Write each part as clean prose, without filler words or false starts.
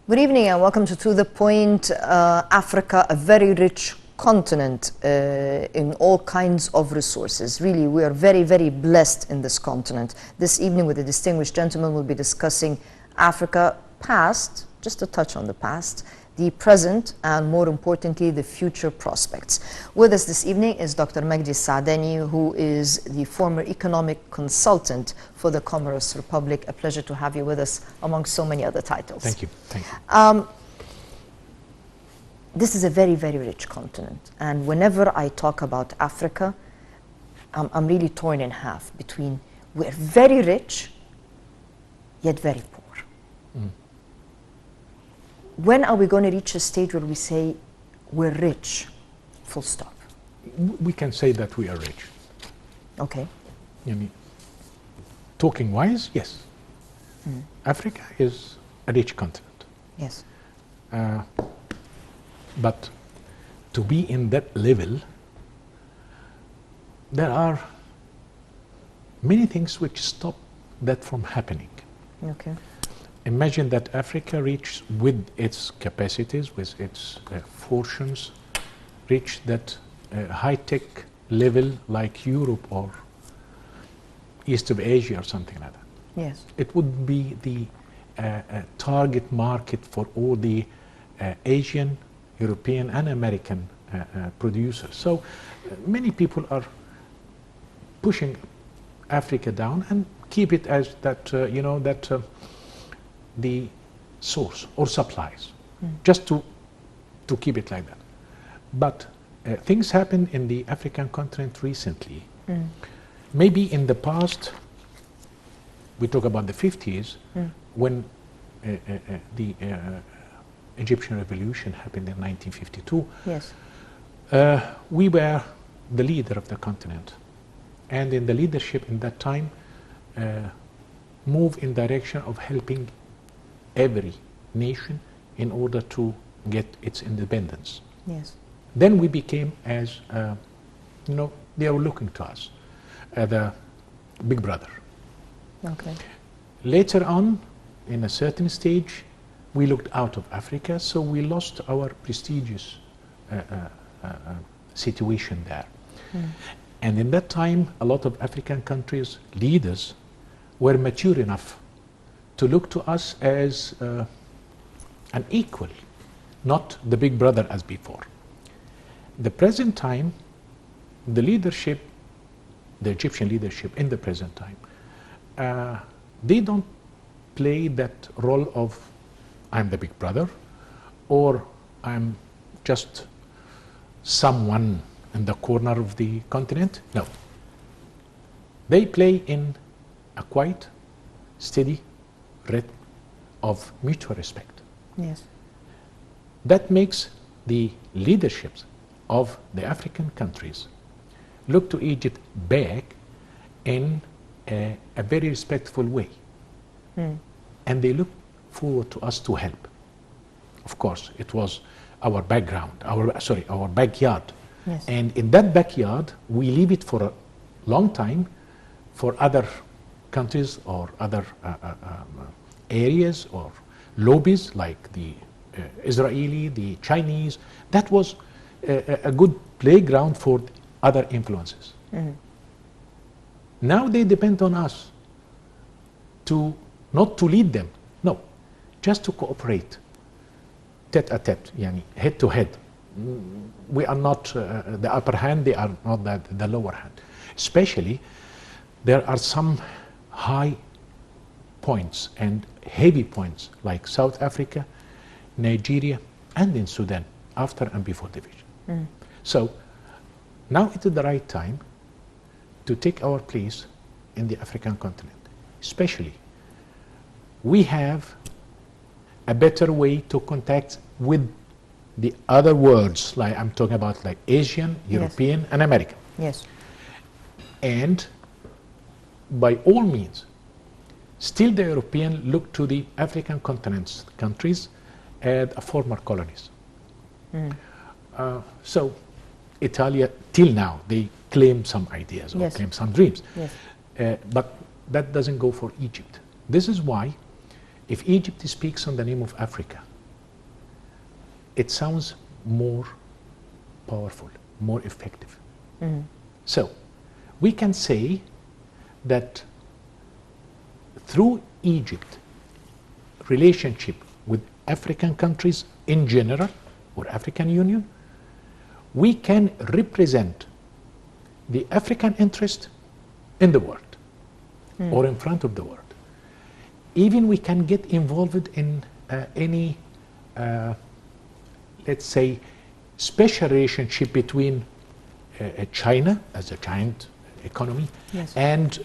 Good evening and welcome to The Point. Africa, a very rich continent in all kinds of resources. Really, we are very, very blessed in this continent. This evening with a distinguished gentleman, we'll be discussing Africa past, just a touch on the past, the present, and more importantly, the future prospects. With us this evening is Dr. Magdy Saadany, who is the former economic consultant for the Comoros Republic. A pleasure to have you with us among so many other titles. Thank you. Thank you. This is a very, very rich continent. And whenever I talk about Africa, I'm really torn in half between we're very rich, yet very poor. When are we going to reach a stage where we say we're rich, full stop? We can say that we are rich. Okay. I mean, talking wise, yes. Africa is a rich continent. Yes. But to be in that level, there are many things which stop that from happening. Okay. Imagine that Africa reached, with its capacities, with its fortunes, reached that high-tech level like Europe or East of Asia or something like that. Yes. It would be the target market for all the Asian, European and American producers. So many people are pushing Africa down and keep it as that, the source or supplies, just to keep it like that. But things happened in the African continent recently. Maybe in the past, we talk about the 50s, when the Egyptian revolution happened in 1952. Yes. We were the leader of the continent. And in the leadership in that time, move in direction of helping every nation in order to get its independence. Yes. Then we became as, they were looking to us, the big brother. Okay. Later on, in a certain stage, we looked out of Africa, so we lost our prestigious situation there. And in that time, a lot of African countries' leaders were mature enough to look to us as an equal, not the big brother as before. The present time, the leadership, the Egyptian leadership in the present time, they don't play that role of I'm the big brother or I'm just someone in the corner of the continent. No. They play in a quite steady rhythm of mutual respect. Yes. That makes the leaderships of the African countries look to Egypt back in a very respectful way. And they look forward to us to help. Of course, it was our background, our backyard. Yes. And in that backyard, we leave it for a long time for other countries or other areas or lobbies like the Israeli, the Chinese. That was a good playground for other influences. Now they depend on us to not to lead them, no, just to cooperate, tete-a-tete, head to head. We are not the upper hand, they are not the lower hand. Especially, there are some high points and heavy points like South Africa, Nigeria, and in Sudan, after and before division. So now it is the right time to take our place in the African continent. Especially, we have a better way to contact with the other worlds, like I'm talking about like Asian, European, and American. Yes. And by all means, still the European look to the African continent's countries as former colonies. So Italia, till now, they claim some ideas or claim some dreams. Yes. But that doesn't go for Egypt. This is why, if Egypt speaks on the name of Africa, it sounds more powerful, more effective. So we can say that through Egypt, relationship with African countries in general, or African Union, we can represent the African interest in the world, or in front of the world. Even we can get involved in any, let's say, special relationship between China as a giant economy, Yes. and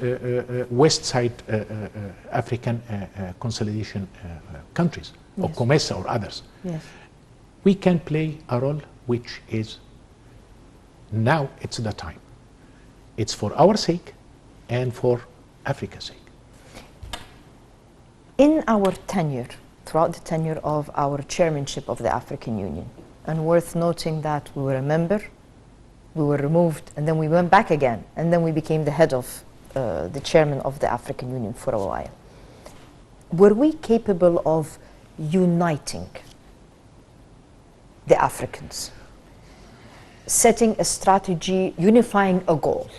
West Side African consolidation countries, or Yes. COMESA or others. Yes. We can play a role which is, now it's the time. It's for our sake and for Africa's sake. In our tenure, throughout the tenure of our chairmanship of the African Union, and worth noting that we were a member, we were removed, and then we went back again, and then we became the head of the chairman of the African Union for a while. Were we capable of uniting the Africans, setting a strategy, unifying a goal?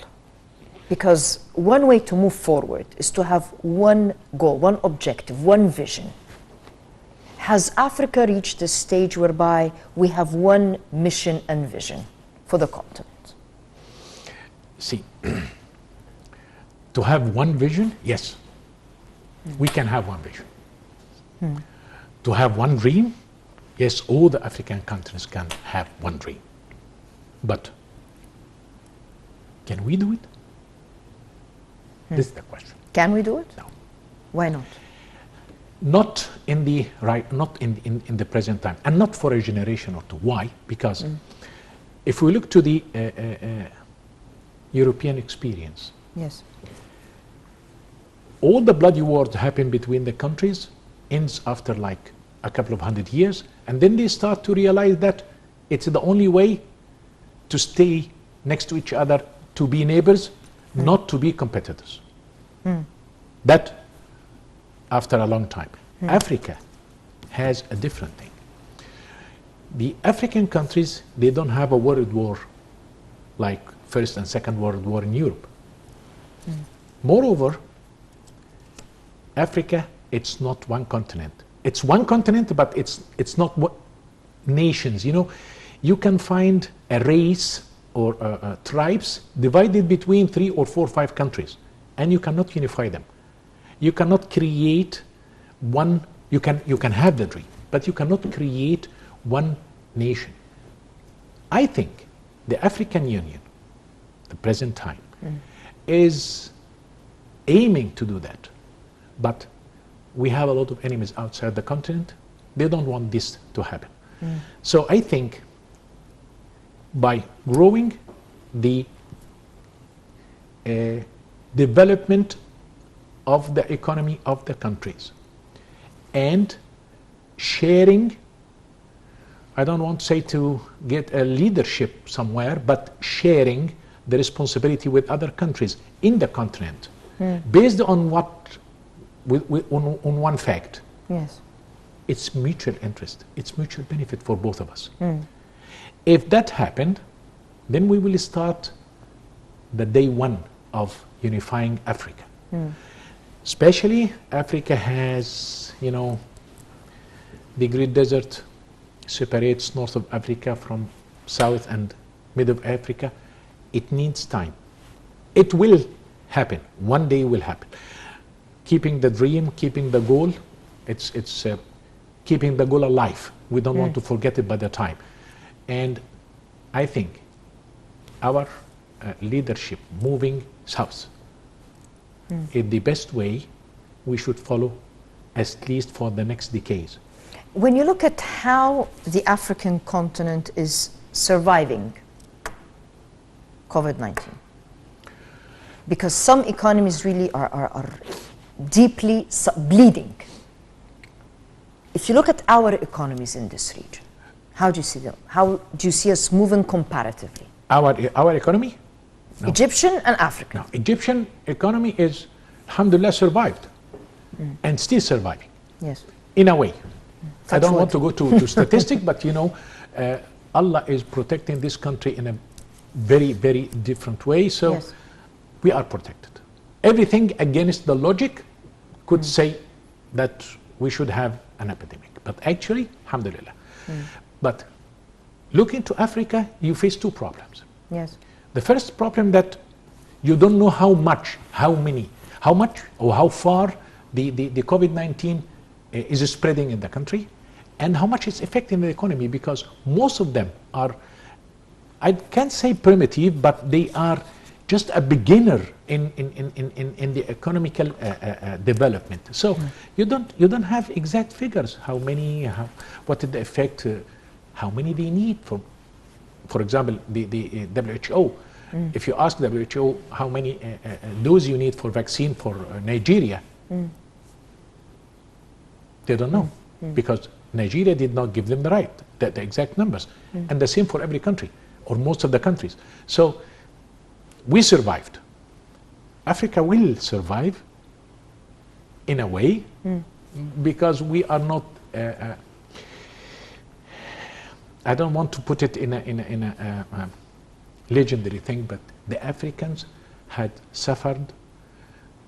Because one way to move forward is to have one goal, one objective, one vision. Has Africa reached a stage whereby we have one mission and vision for the continent? See, to have one vision, yes, we can have one vision. To have one dream, yes, all the African countries can have one dream. But can we do it? This is the question. Can we do it? No. Why not? Not in the not in the present time, and not for a generation or two. Why? Because if we look to the European experience, Yes. all the bloody war that happened between the countries ends after like a couple of 100 years, and then they start to realize that it's the only way to stay next to each other, to be neighbors, not to be competitors. That after a long time. Africa has a different thing. The African countries, they don't have a world war like First and Second World War in Europe. Moreover, Africa, it's not one continent. It's one continent, but it's not nations. You know, you can find a race or tribes divided between 3 or 4 or 5 countries, and you cannot unify them. You cannot create one. You can have the dream, but you cannot create one nation. I think the African Union, the present time, is aiming to do that, but we have a lot of enemies outside the continent. They don't want this to happen. So I think by growing the development of the economy of the countries and sharing, I don't want to say to get a leadership somewhere, but sharing the responsibility with other countries in the continent, based on what, on one fact. Yes. It's mutual interest. It's mutual benefit for both of us. If that happened, then we will start the day one of unifying Africa. Especially Africa has, you know, the Great Desert separates north of Africa from south and mid of Africa. It needs time. It will happen. One day will happen. Keeping the dream, keeping the goal, it's keeping the goal alive. We don't want to forget it by the time. And I think our leadership moving south is the best way we should follow, at least for the next decades. When you look at how the African continent is surviving COVID-19, because some economies really are deeply bleeding. If you look at our economies in this region, how do you see them? How do you see us moving comparatively? Our economy? No. Egyptian and African. No, Egyptian economy is, alhamdulillah, survived and still surviving Yes. in a way. I don't want to go to statistic, but Allah is protecting this country in a very, very different way. So we are protected. Everything against the logic could say that we should have an epidemic. But actually, alhamdulillah. But looking to Africa, you face two problems. Yes. The first problem that you don't know how much or how far the COVID-19 is spreading in the country, and how much it's affecting the economy, because most of them are, I can't say primitive, but they are just a beginner in the economical development. So you don't have exact figures, how many, what is the effect, how many they need. For example, the WHO. If you ask WHO how many doses you need for vaccine for Nigeria, they don't know, because Nigeria did not give them the exact numbers. And the same for every country, or most of the countries. So we survived. Africa will survive in a way, because we are not, I don't want to put it in a legendary thing, but the Africans had suffered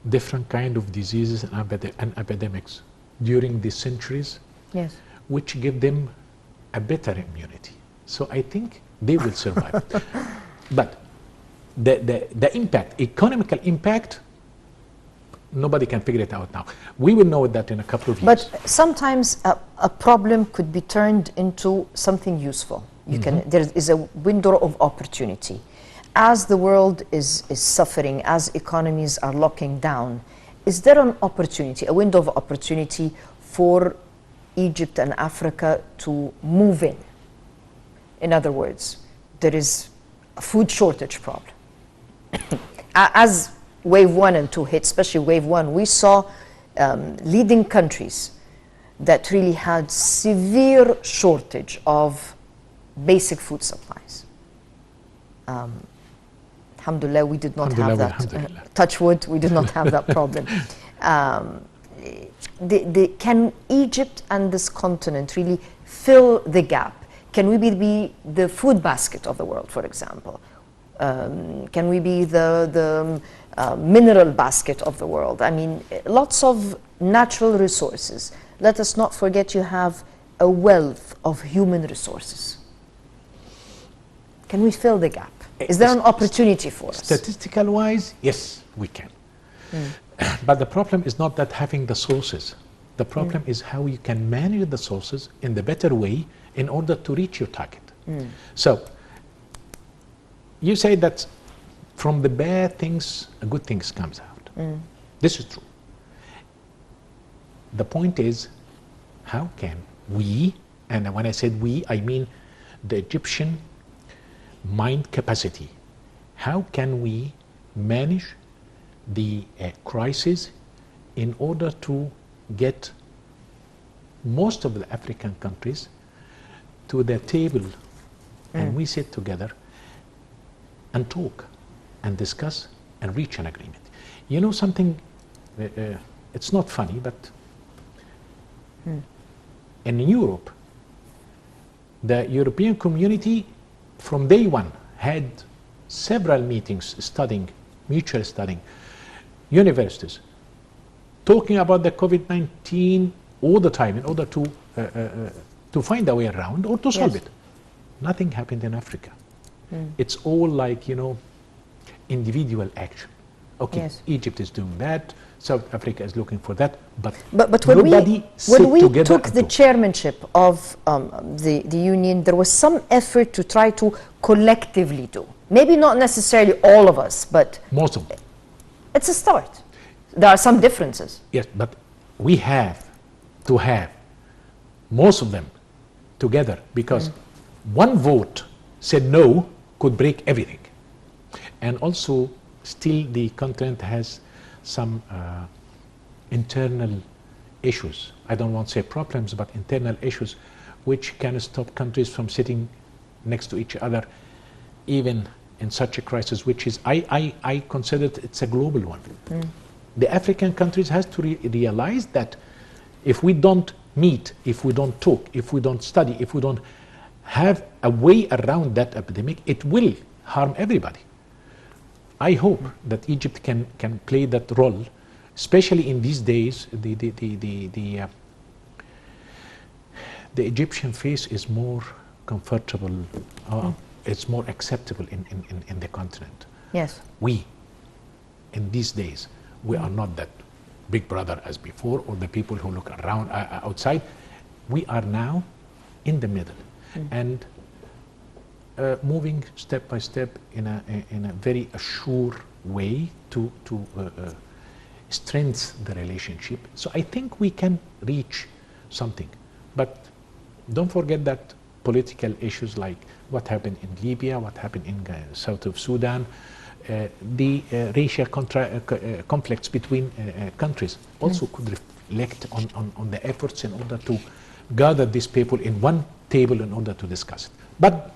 different kind of diseases and epidemics during the centuries, which give them a better immunity. So I think they will survive. But the impact, economical impact, nobody can figure it out now. We will know that in a couple of years. But sometimes a problem could be turned into something useful. There is a window of opportunity. As the world is suffering, as economies are locking down, is there an opportunity, a window of opportunity for Egypt and Africa to move in? In other words, there is a food shortage problem. As wave 1 and 2 hit, especially wave 1, we saw leading countries that really had severe shortage of basic food supplies. Alhamdulillah, we did not have that. Touch wood, we did not have that problem. Can Egypt and this continent really fill the gap? Can we be the food basket of the world, for example? Can we be the mineral basket of the world? I mean, lots of natural resources. Let us not forget you have a wealth of human resources. Can we fill the gap? Is there an opportunity for us? Statistical wise, yes, we can. But the problem is not that having the sources. The problem is how you can manage the sources in the better way in order to reach your target. So, you say that from the bad things, good things comes out. This is true. The point is, how can we, and when I said we, I mean the Egyptian mind capacity, how can we manage the crisis in order to get most of the African countries to the table and we sit together and talk and discuss and reach an agreement. You know something, it's not funny, but in Europe, the European community from day one had several meetings mutual studying, universities, talking about the COVID-19 all the time in order to find a way around or to solve it. Nothing happened in Africa. It's all like, individual action. Okay, Egypt is doing that, South Africa is looking for that, but when we took the chairmanship of the union, there was some effort to try to collectively do. Maybe not necessarily all of us, but most of them. It's a start. There are some differences. Yes, but we have to have most of them together, because one vote said no could break everything. And also, still the continent has some internal issues. I don't want to say problems, but internal issues which can stop countries from sitting next to each other, even in such a crisis, which is, I consider it's a global one. The African countries has to realize that if we don't meet, if we don't talk, if we don't study, if we don't have a way around that epidemic, it will harm everybody. I hope that Egypt can play that role, especially in these days. The Egyptian face is more comfortable, it's more acceptable in the continent. Yes. We, in these days, we are not that big brother as before, or the people who look around outside. We are now in the middle, and moving step by step in a very assured way to strengthen the relationship. So I think we can reach something, but don't forget that political issues like what happened in Libya, what happened in south of Sudan, the racial conflicts between countries also could reflect on the efforts in order to gather these people in one table in order to discuss it. But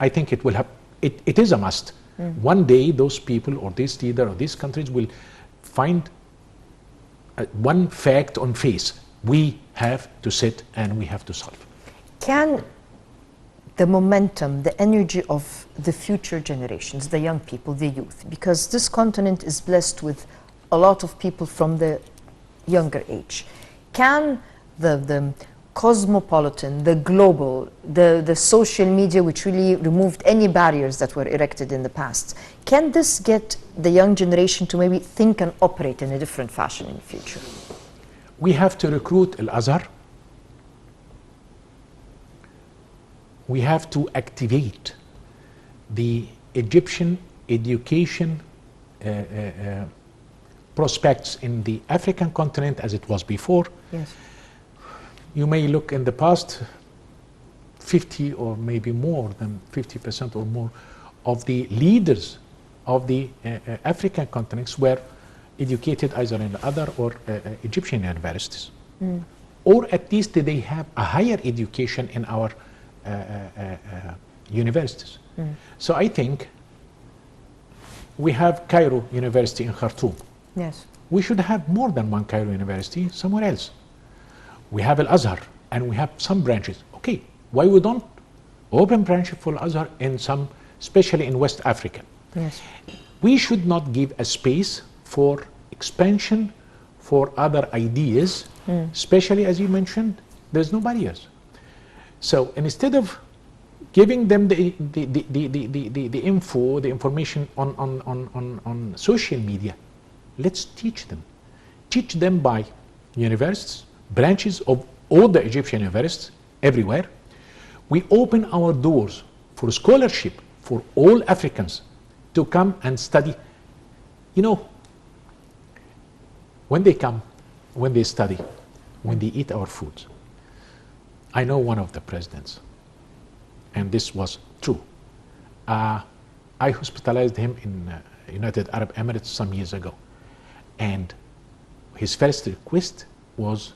I think it will have, it is a must. One day those people or this leader or these countries will find one fact on face. We have to sit and we have to solve. Can the momentum, the energy of the future generations, the young people, the youth, because this continent is blessed with a lot of people from the younger age, can the cosmopolitan, the global, the social media, which really removed any barriers that were erected in the past, can this get the young generation to maybe think and operate in a different fashion in the future? We have to recruit Al-Azhar. We have to activate the Egyptian education prospects in the African continent as it was before. Yes. You may look in the past, 50 or maybe more than 50% or more of the leaders of the African continents were educated either in other or Egyptian universities. Or at least they have a higher education in our universities. So I think we have Cairo University in Khartoum. Yes. We should have more than one Cairo University somewhere else. We have Al-Azhar and we have some branches. Okay, why we don't open branches for Al-Azhar in some, especially in West Africa? Yes. We should not give a space for expansion for other ideas, especially as you mentioned, there's no barriers. So instead of giving them the info, the information on social media, let's teach them. Teach them by universities, branches of all the Egyptian universities everywhere. We open our doors for scholarship for all Africans to come and study. You know, when they come, when they study, when they eat our food, I know one of the presidents, and this was true. I hospitalized him in United Arab Emirates some years ago, and his first request was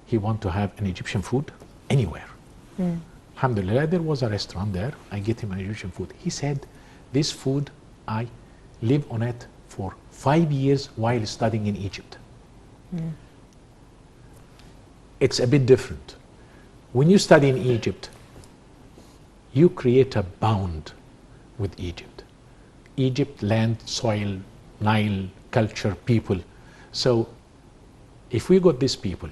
he wanted to have an Egyptian food anywhere. Alhamdulillah, there was a restaurant there. I get him an Egyptian food. He said, this food, I live on it for 5 years while studying in Egypt. It's a bit different. When you study in Egypt, you create a bond with Egypt. Egypt, land, soil, Nile, culture, people. So if we got these people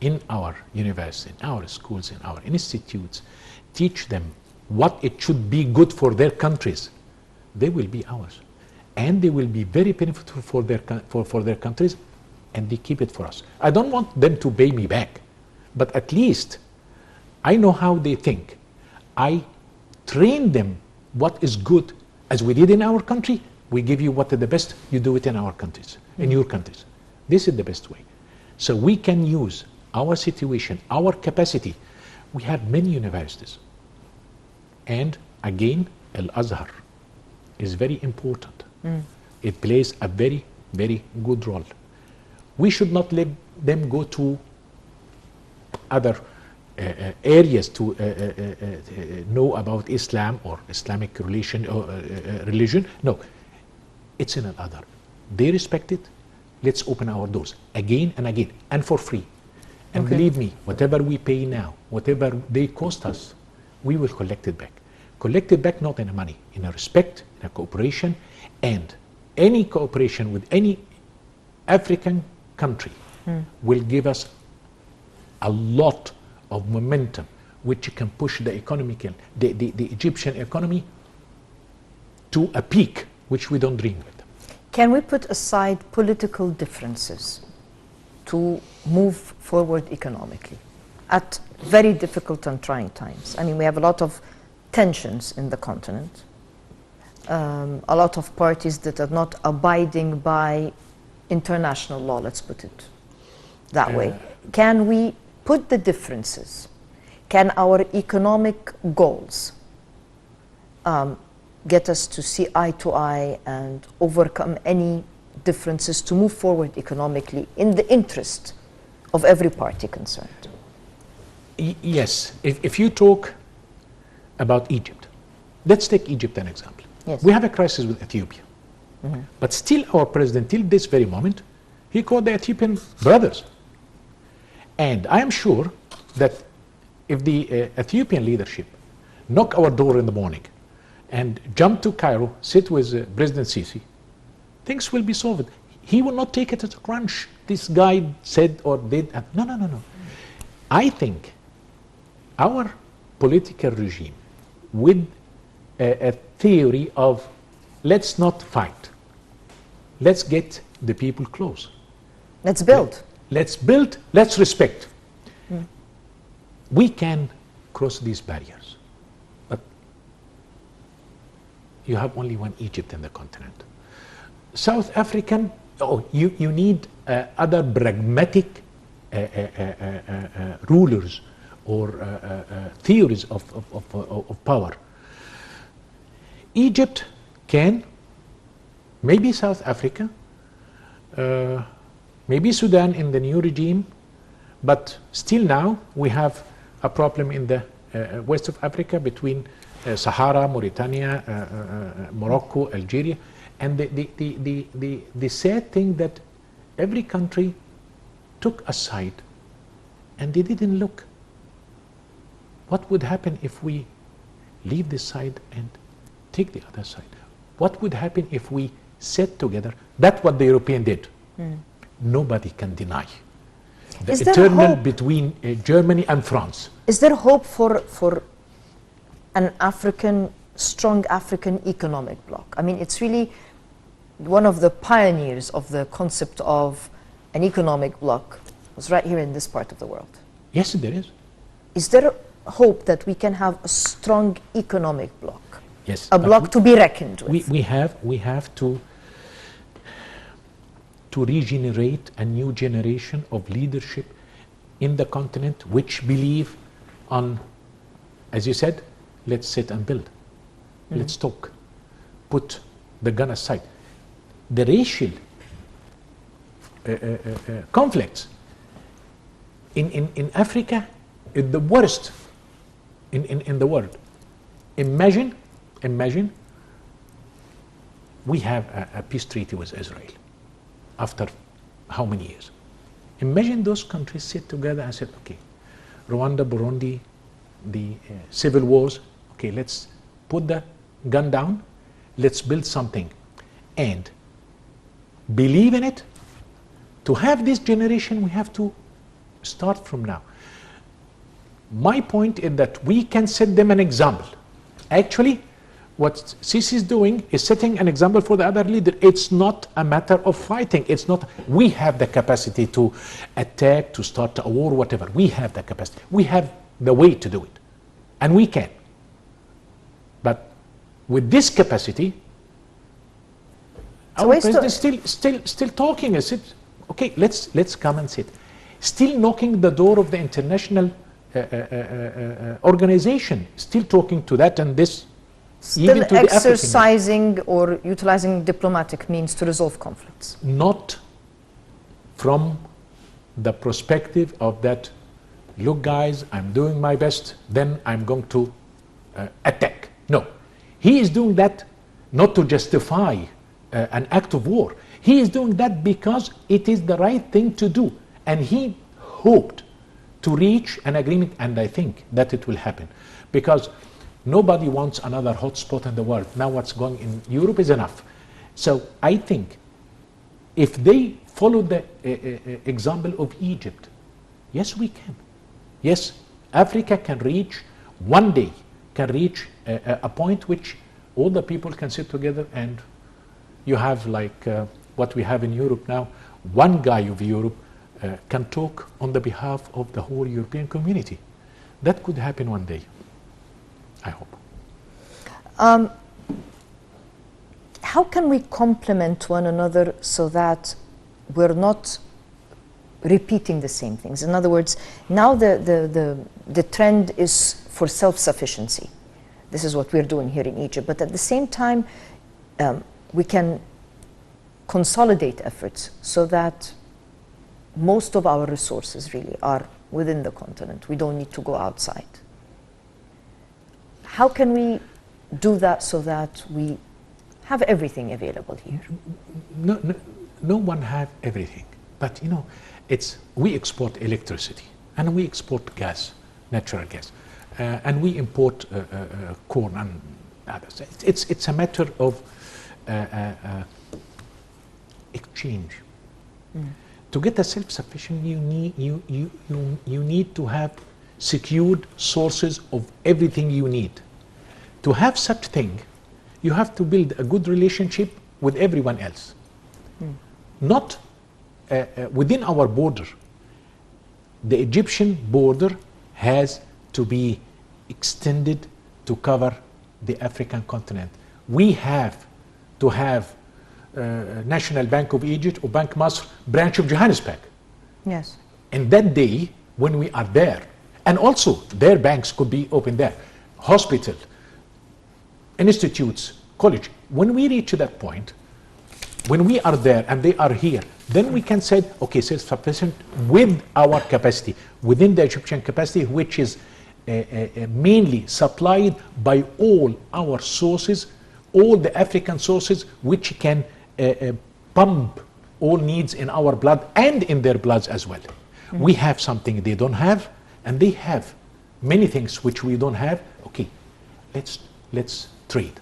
in our university, in our schools, in our institutes, teach them what it should be good for their countries, they will be ours. And they will be very beneficial for their countries, and they keep it for us. I don't want them to pay me back, but at least I know how they think. I train them what is good, as we did in our country. We give you what is the best, you do it in our countries, in your countries. This is the best way. So we can use our situation, our capacity. We have many universities. And again, Al-Azhar is very important. It plays a very, very good role. We should not let them go to other areas to know about Islam or Islamic religion. No, it's in Al-Azhar. They respect it. Let's open our doors again and again, and for free. And Okay. believe me, whatever we pay now, whatever they cost us, we will collect it back. Collect it back not in money, in a respect, in a cooperation, and any cooperation with any African country will give us a lot of momentum, which can push the the Egyptian economy to a peak, which we don't dream with. Can we put aside political differences to move forward economically at very difficult and trying times? I mean, we have a lot of tensions in the continent, a lot of parties that are not abiding by international law, let's put it that way. Can we put the differences? Can our economic goals get us to see eye to eye and overcome any differences to move forward economically in the interest of every party concerned? Yes, if you talk about Egypt, let's take Egypt an example. Yes. We have a crisis with Ethiopia, but still our president, till this very moment, he called the Ethiopian brothers. And I am sure that if the Ethiopian leadership knock our door in the morning and jump to Cairo, sit with President Sisi, things will be solved. He will not take it as a crunch. This guy said or did. No, no, no, no. I think our political regime with a theory of let's not fight, let's get the people close. Let's build. Let's build, let's respect. We can cross these barriers, but you have only one Egypt in the continent. South African, you need other pragmatic rulers or theories of power. Egypt can, maybe South Africa, maybe Sudan in the new regime, but still now we have a problem in the west of Africa between Sahara, Mauritania, Morocco, Algeria, and the sad thing that every country took a side and they didn't look. What would happen if we leave this side and take the other side? What would happen if we sat together? That's what the European did. Nobody can deny the Is there eternal hope? between Germany and France. Is there hope for an strong African economic bloc? I mean, it's really one of the pioneers of the concept of an economic bloc was right here in this part of the world. Yes, there is. Is there hope that we can have a strong economic bloc? Yes, A but bloc to be reckoned with? we have to regenerate a new generation of leadership in the continent which believe on, as you said, let's sit and build. Let's talk. Put the gun aside. The racial conflicts in Africa is the worst in the world. Imagine we have a peace treaty with Israel after how many years? Imagine those countries sit together and said, okay, Rwanda, Burundi, the civil wars, okay, let's put the gun down, let's build something and believe in it. To have this generation, we have to start from now. My point is that we can set them an example. Actually, what Sisi is doing is setting an example for the other leader. It's not a matter of fighting. It's not, we have the capacity to attack, to start a war, whatever. We have the capacity. We have the way to do it. And we can. But with this capacity, So our waste president is still talking. I said, okay, let's come and sit. Still knocking the door of the international organization, still talking to that and this. Still exercising or utilizing diplomatic means to resolve conflicts? Not from the perspective of that, look guys, I'm doing my best, then I'm going to attack. No, he is doing that not to justify an act of war. He is doing that because it is the right thing to do. And he hoped to reach an agreement, and I think that it will happen, because nobody wants another hotspot in the world. Now what's going in Europe is enough. So I think if they follow the example of Egypt, yes, we can. Yes, Africa can reach, one day, can reach a point which all the people can sit together, and you have like what we have in Europe now, one guy of Europe can talk on the behalf of the whole European community. That could happen one day, I hope. How can we complement one another so that we're not repeating the same things? In other words, now the trend is for self-sufficiency. This is what we're doing here in Egypt. But at the same time, we can consolidate efforts so that most of our resources really are within the continent. We don't need to go outside. How can we do that so that we have everything available here? No one have everything, but you know, we export electricity and we export gas, natural gas, and we import corn and others. It's a matter of exchange. To get a self-sufficient, you need to have secured sources of everything you need. To have such thing, you have to build a good relationship with everyone else. Not within our border. The Egyptian border has to be extended to cover the African continent. We have to have National Bank of Egypt or Bank Masr branch of Johannesburg. Yes. And that day, when we are there, and also their banks could be open there, hospital, institutes, college. When we reach that point, when we are there and they are here, then we can say, okay, self-sufficient with our capacity, within the Egyptian capacity, which is mainly supplied by all our sources, all the African sources, which can pump all needs in our blood and in their bloods as well. We have something they don't have, and they have many things which we don't have. Okay, let's trade.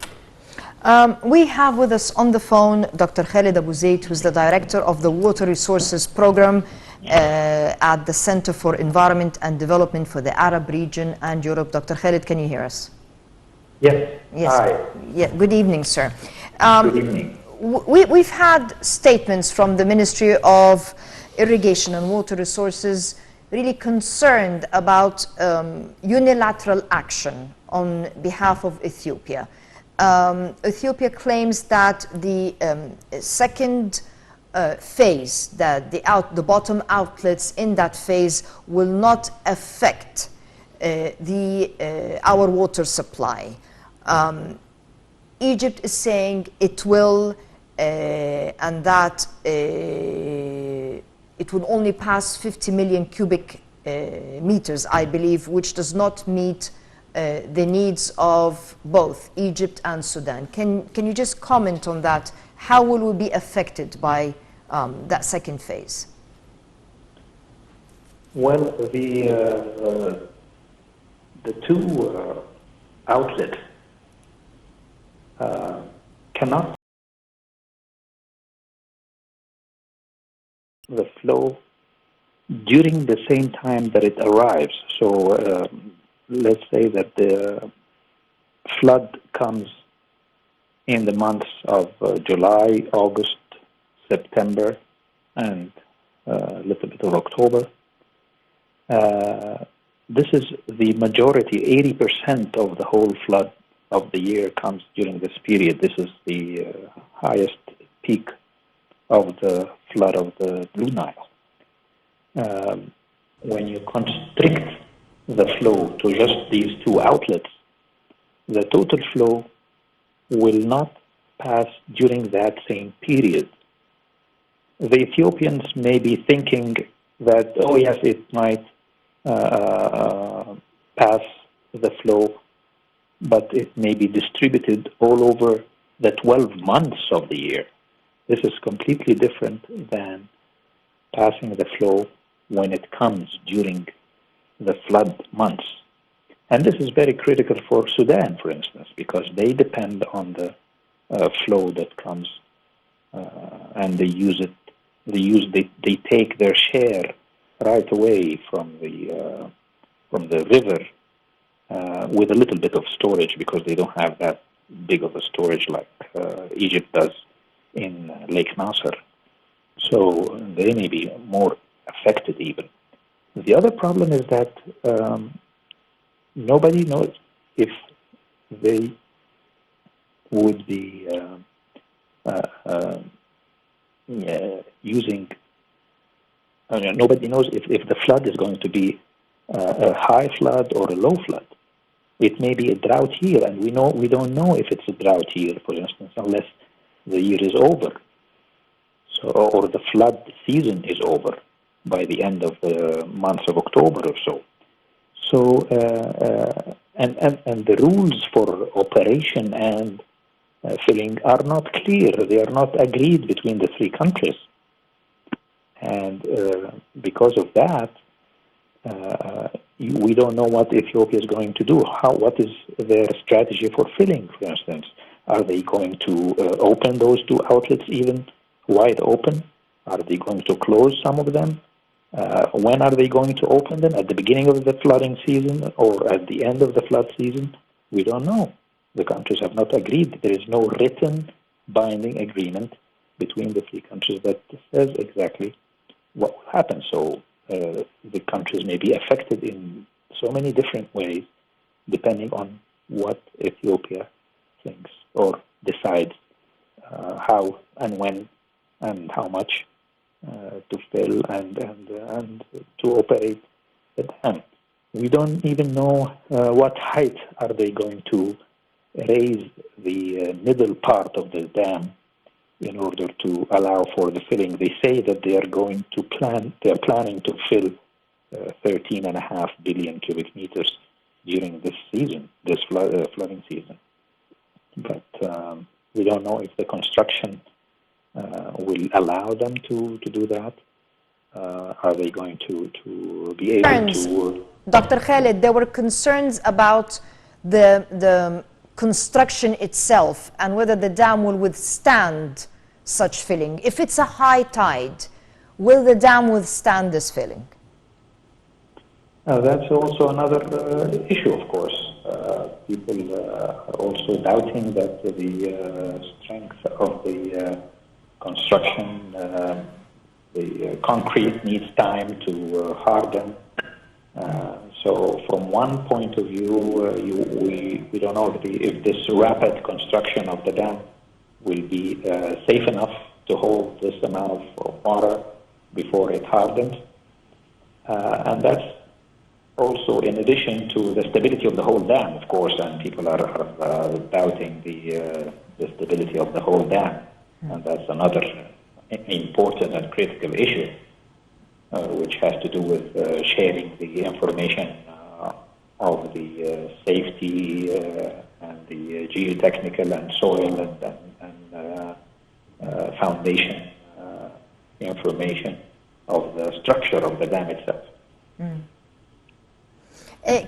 We have with us on the phone Dr. Khalid Abu Zaid, who's the director of the Water Resources Program at the Center for Environment and Development for the Arab region and Europe. Dr. Khalid, can you hear us? Yes. Yes. Hi. Yeah. Good evening, sir. Good evening. We've had statements from the Ministry of Irrigation and Water Resources really concerned about unilateral action on behalf of Ethiopia. Ethiopia claims that the second phase, that the bottom outlets in that phase will not affect our water supply. Egypt is saying it will, and that it will only pass 50 million cubic meters, I believe, which does not meet the needs of both Egypt and Sudan. Can you just comment on that? How will we be affected by that second phase? Well, the two outlets cannot the flow during the same time that it arrives. So let's say that the flood comes in the months of July, August, September, and a little bit of October. This is the majority, 80% of the whole flood of the year comes during this period. This is the highest peak of the flood of the Blue Nile. When you constrict the flow to just these two outlets, the total flow will not pass during that same period. The Ethiopians may be thinking that, oh yes, it might pass the flow, but it may be distributed all over the 12 months of the year. This is completely different than passing the flow when it comes during the flood months. And this is very critical for Sudan, for instance, because they depend on the flow that comes, and they use it. They take their share right away from the river with a little bit of storage, because they don't have that big of a storage like Egypt does in Lake Nasser. So they may be more affected even. The other problem is that nobody knows if they would be using. Nobody knows if the flood is going to be a high flood or a low flood. It may be a drought year, and we don't know if it's a drought year, for instance, unless the year is over, or the flood season is over by the end of the month of October or so. So, and the rules for operation and filling are not clear. They are not agreed between the three countries. And because of that, we don't know what Ethiopia is going to do. What is their strategy for filling, for instance? Are they going to open those two outlets even wide open? Are they going to close some of them? When are they going to open them? At the beginning of the flooding season or at the end of the flood season? We don't know. The countries have not agreed. There is no written binding agreement between the three countries that says exactly what will happen. So the countries may be affected in so many different ways, depending on what Ethiopia thinks or decides how and when and how much to fill and to operate the dam. We don't even know what height are they going to raise the middle part of the dam in order to allow for the filling. They say that they are going to they are planning to fill 13.5 billion cubic meters during this season, this flooding season. But we don't know if the construction will allow them to do that. Are they going to be able to... Dr. Khalid, there were concerns about the construction itself and whether the dam will withstand such filling. If it's a high tide, will the dam withstand this filling? That's also another issue, of course. People are also doubting that the strength of the construction, the concrete needs time to harden. So from one point of view, we don't know if this rapid construction of the dam will be safe enough to hold this amount of water before it hardens. And that's also in addition to the stability of the whole dam, of course, and people are doubting the stability of the whole dam. And that's another important and critical issue, which has to do with sharing the information of the safety and the geotechnical and soil and foundation information of the structure of the dam itself.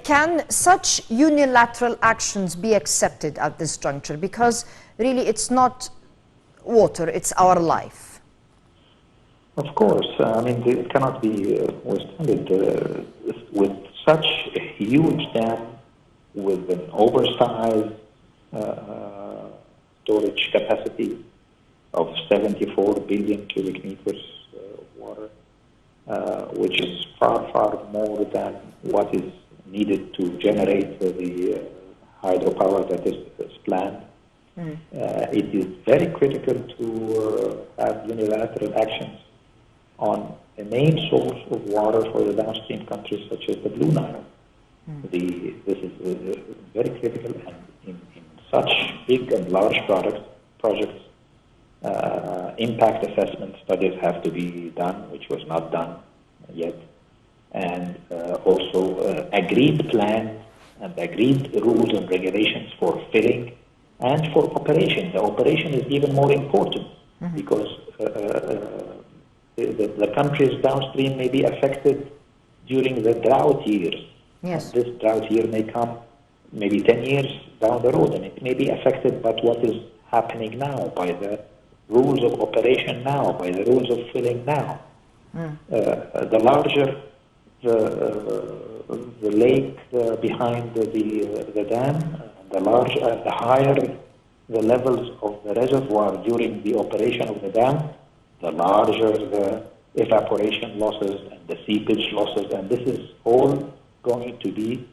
Can such unilateral actions be accepted at this juncture? Because really it's not water, it's our life. Of course. I mean, it cannot be withstood with such a huge dam with an oversized storage capacity of 74 billion cubic meters of water, which is far, far more than what is needed to generate the hydropower that is planned. It is very critical to have unilateral actions on a main source of water for the downstream countries such as the Blue Nile. This is very critical, and in such big and large projects, impact assessment studies have to be done, which was not done yet, and also agreed plans and agreed rules and regulations for filling and for operation. The operation is even more important because the countries downstream may be affected during the drought years. Yes. And this drought year may come maybe 10 years down the road, and it may be affected by what is happening now, by the rules of operation now, by the rules of filling now. The larger the lake behind the dam, the higher the levels of the reservoir during the operation of the dam, the larger the evaporation losses and the seepage losses, and this is all going to be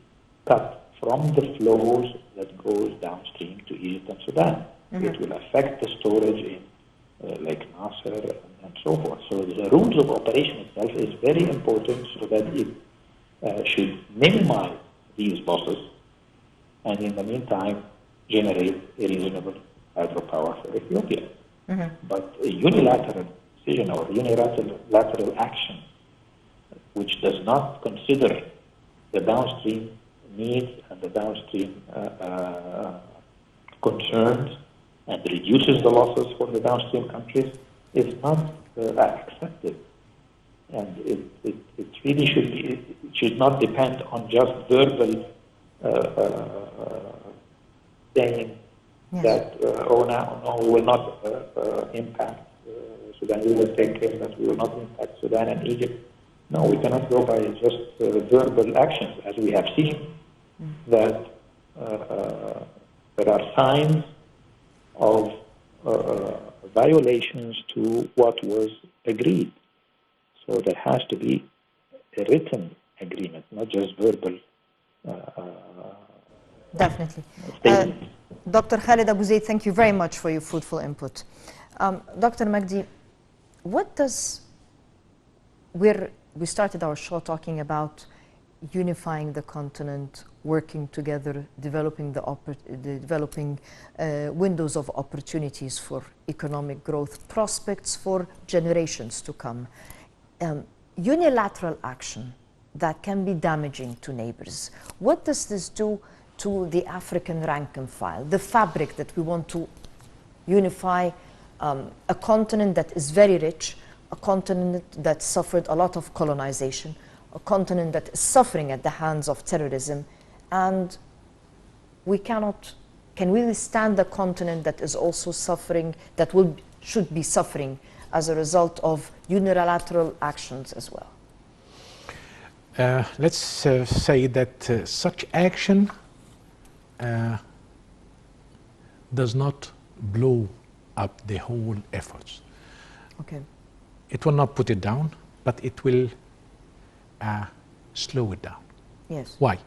cut from the flows that goes downstream to Egypt and Sudan. It will affect the storage in Lake Nasser and so forth. So the rules of operation itself is very important so that it should minimize these losses and in the meantime generate a reasonable hydropower for Ethiopia. But a unilateral decision or unilateral action which does not consider the downstream needs and the downstream concerns and reduces the losses for the downstream countries is not accepted. And it really should not depend on just verbal saying that, no, we will not impact Sudan, we will take care that we will not impact Sudan and Egypt. No, we cannot go by just verbal actions, as we have seen that there are signs of violations to what was agreed. So there has to be a written agreement, not just verbal Definitely. statements. Dr. Khalid Abu Zaid, thank you very much for your fruitful input. Dr. Magdy, what does, we started our show talking about unifying the continent, working together, developing developing windows of opportunities for economic growth, prospects for generations to come. Unilateral action that can be damaging to neighbors. What does this do to the African rank and file, the fabric that we want to unify, a continent that is very rich, a continent that suffered a lot of colonization, a continent that is suffering at the hands of terrorism, and can we withstand a continent that is also suffering, that should be suffering as a result of unilateral actions as well? Let's say that such action does not blow up the whole efforts. Okay. It will not put it down, but it will slow it down. Yes. Why?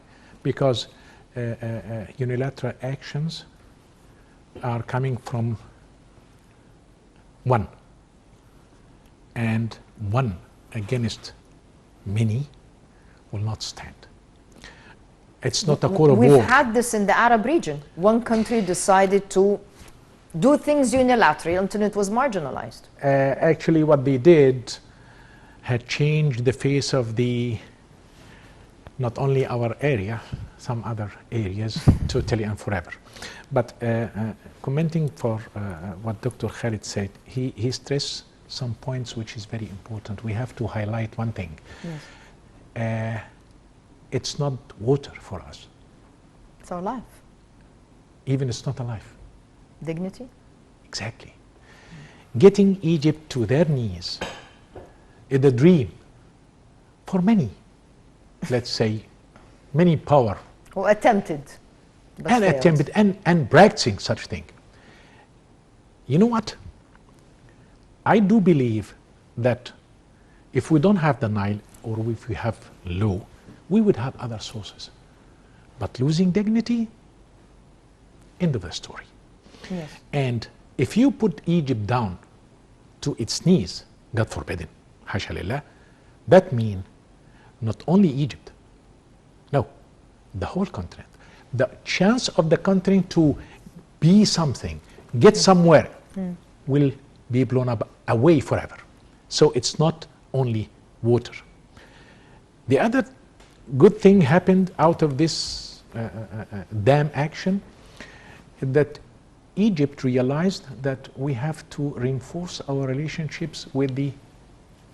Because unilateral actions are coming from one, and one against many will not stand. It's not a call of war. We've had this in the Arab region. One country decided to do things unilaterally until it was marginalized. Actually, what they did had changed the face of not only our area, some other areas, totally and forever. But commenting for what Dr. Khalid said, he stressed some points which is very important. We have to highlight one thing. Yes. It's not water for us. It's our life. Even it's not a life. Dignity? Exactly. Getting Egypt to their knees is a dream for many, let's say, many power. Who attempted. And attempted and practicing such thing. You know what? I do believe that if we don't have the Nile, or if we have low, we would have other sources. But losing dignity, end of the story. Yes. And if you put Egypt down to its knees, God forbid, hasha lillah, that means not only Egypt, no, the whole continent. The chance of the continent to be something, get somewhere, will be blown up away forever. So it's not only water. The other good thing happened out of this dam action, that Egypt realized that we have to reinforce our relationships with the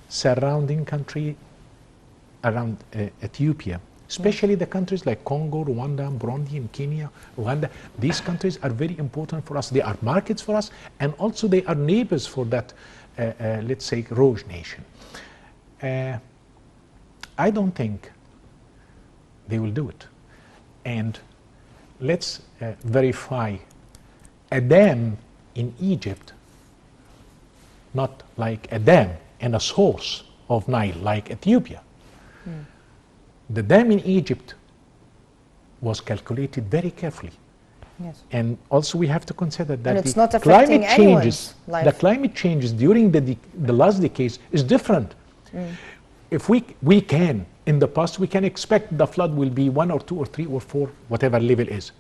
surrounding country around Ethiopia, especially the countries like Congo, Rwanda, Burundi, and Kenya, Uganda. These countries are very important for us. They are markets for us, and also they are neighbors for that, let's say, Rouge nation. I don't think they will do it. And let's verify a dam in Egypt, not like a dam and a source of Nile like Ethiopia. The dam in Egypt was calculated very carefully. Yes. And also we have to consider that it's not affecting climate anyone's changes, life. the climate changes during the last decades is different. If we can, in the past, we can expect the flood will be 1 or 2 or 3 or 4, whatever level is.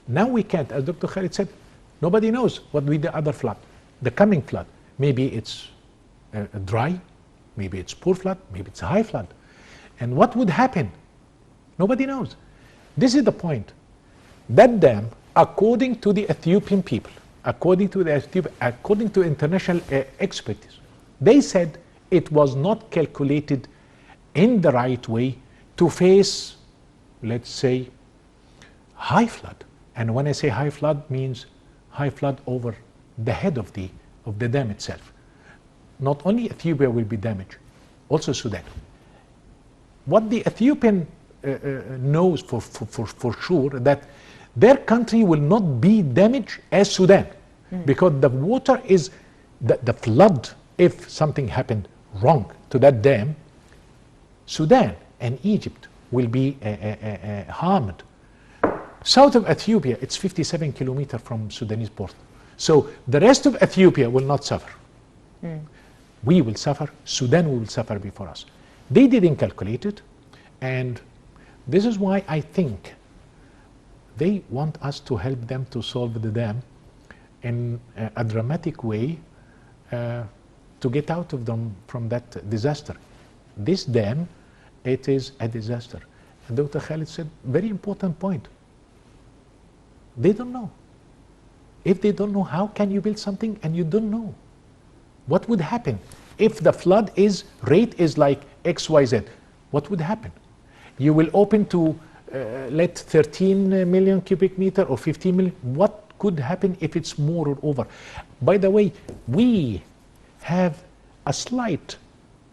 Now we can't. As Dr. Khalid said, nobody knows what will be the other flood, the coming flood. Maybe it's dry, maybe it's poor flood, maybe it's a high flood. And what would happen? Nobody knows. This is the point. That dam, according to the Ethiopian people, according to international experts, they said it was not calculated in the right way to face, let's say, high flood. And when I say high flood, means high flood over the head of the dam itself. Not only Ethiopia will be damaged, also Sudan. What the Ethiopian knows for sure that their country will not be damaged as Sudan, because the water is the flood. If something happened wrong to that dam, Sudan and Egypt will be harmed. South of Ethiopia, it's 57 kilometers from Sudanese border. So the rest of Ethiopia will not suffer. We will suffer, Sudan will suffer before us. They didn't calculate it, and this is why I think they want us to help them to solve the dam in a dramatic way to get out of them from that disaster. This dam, it is a disaster. And Dr. Khalid said, very important point. They don't know. If they don't know, how can you build something and you don't know? What would happen if the flood rate is like XYZ? What would happen? You will open to let 13 million cubic meter or 15 million. What could happen if it's more or over? By the way, we have a slight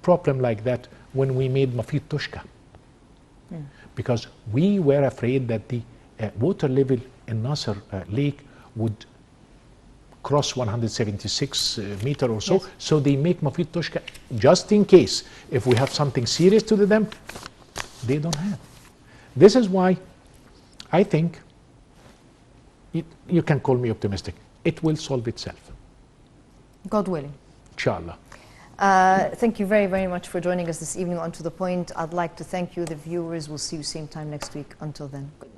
problem like that when we made Mafid Tushka, because we were afraid that the water level in Nasser Lake would cross 176 meter or so. Yes. So they make Mafid Tushka just in case if we have something serious to the dam, they don't have. This is why I think you can call me optimistic. It will solve itself. God willing. Inshallah. Thank you very, very much for joining us this evening on To The Point. I'd like to thank you, the viewers. We'll see you same time next week. Until then, good night.